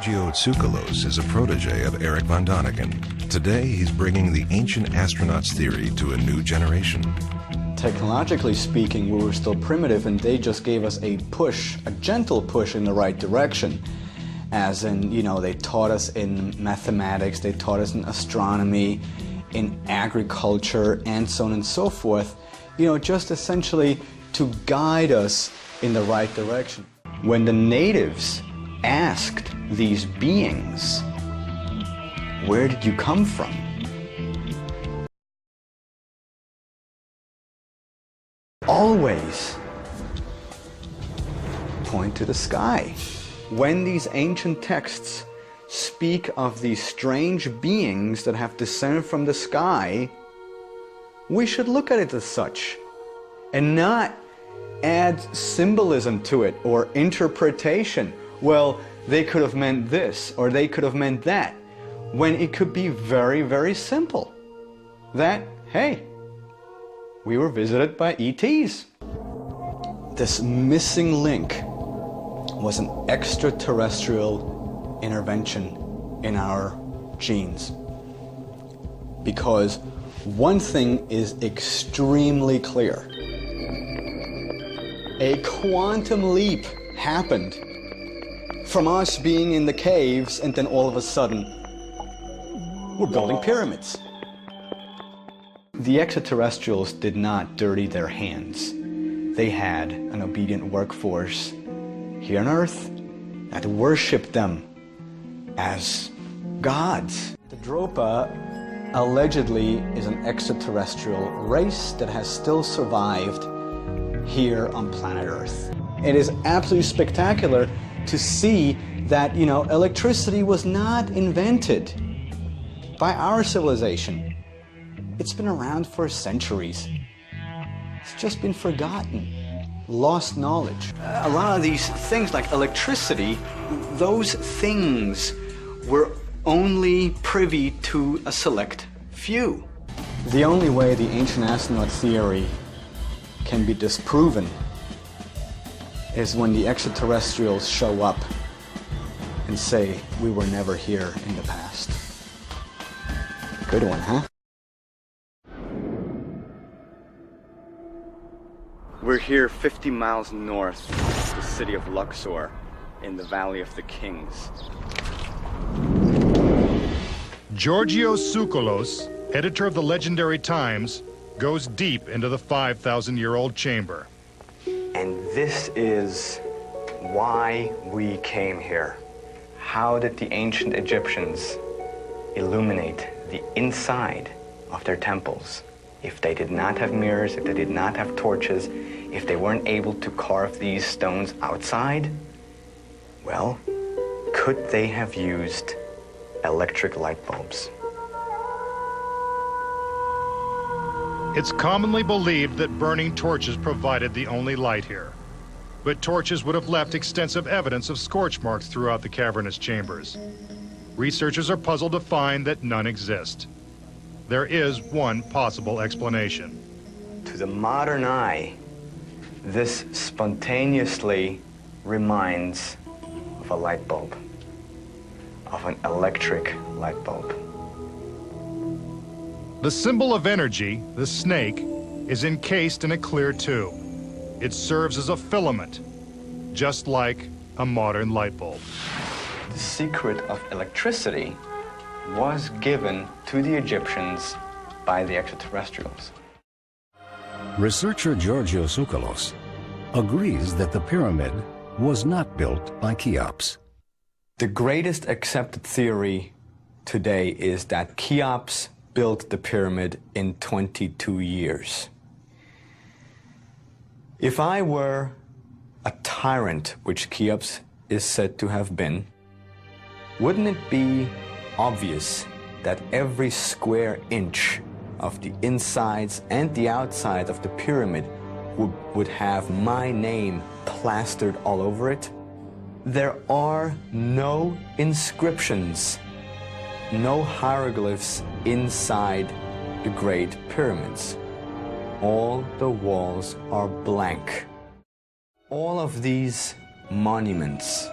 Giorgio Tsoukalos is a protege of Eric von Däniken. Today, he's bringing the ancient astronauts theory to a new generation. Technologically speaking, we were still primitive, and they just gave us a push, a gentle push in the right direction. As in, they taught us in mathematics, they taught us in astronomy, in agriculture, and so on and so forth. Just essentially to guide us in the right direction. When the natives asked these beings, "Where did you come from?" Always point to the sky. When these ancient texts speak of these strange beings that have descended from the sky, we should look at it as such and not add symbolism to it or interpretation. Well, they could have meant this or they could have meant that, when it could be very, very simple. That, hey, we were visited by ETs. This missing link was an extraterrestrial intervention in our genes. Because one thing is extremely clear. A quantum leap happened from us being in the caves, and then all of a sudden, we're building pyramids. The extraterrestrials did not dirty their hands. They had an obedient workforce here on Earth that worshipped them as gods. The Dropa allegedly is an extraterrestrial race that has still survived here on planet Earth. It is absolutely spectacular to see that, electricity was not invented by our civilization. It's been around for centuries. It's just been forgotten, lost knowledge. A lot of these things like electricity, those things were only privy to a select few. The only way the ancient astronaut theory can be disproven is when the extraterrestrials show up and say, "We were never here in the past." Good one, huh? We're here 50 miles north of the city of Luxor in the Valley of the Kings. Giorgio Tsoukalos, editor of the legendary Times, goes deep into the 5,000-year-old chamber. And this is why we came here. How did the ancient Egyptians illuminate the inside of their temples? If they did not have mirrors, if they did not have torches, if they weren't able to carve these stones outside, well, could they have used electric light bulbs? It's commonly believed that burning torches provided the only light here. But torches would have left extensive evidence of scorch marks throughout the cavernous chambers. Researchers are puzzled to find that none exist. There is one possible explanation. To the modern eye, this spontaneously reminds of a light bulb, of an electric light bulb. The symbol of energy, the snake, is encased in a clear tube. It serves as a filament, just like a modern light bulb. The secret of electricity was given to the Egyptians by the extraterrestrials. Researcher Giorgio Tsoukalos agrees that the pyramid was not built by Cheops. The greatest accepted theory today is that Cheops built the pyramid in 22 years. If I were a tyrant, which Cheops is said to have been, wouldn't it be obvious that every square inch of the insides and the outside of the pyramid would have my name plastered all over it? There are no inscriptions, no hieroglyphs inside the Great Pyramids. All the walls are blank. All of these monuments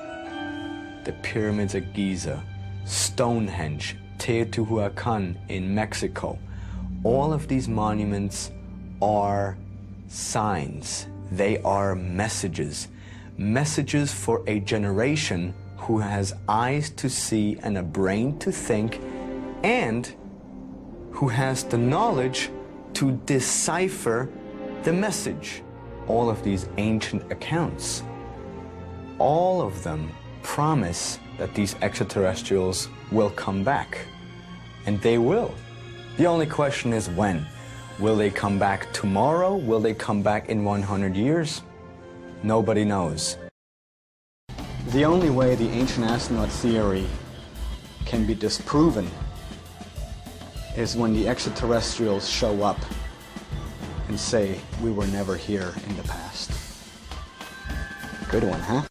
the pyramids at Giza, Stonehenge, Teotihuacan in Mexico. All of these monuments are signs. They are messages. Messages for a generation who has eyes to see and a brain to think, and who has the knowledge to decipher the message. All of these ancient accounts, all of them promise that these extraterrestrials will come back. And they will. The only question is when. Will they come back tomorrow? Will they come back in 100 years? Nobody knows. The only way the ancient astronaut theory can be disproven is when the extraterrestrials show up and say, we were never here in the past. Good one, huh?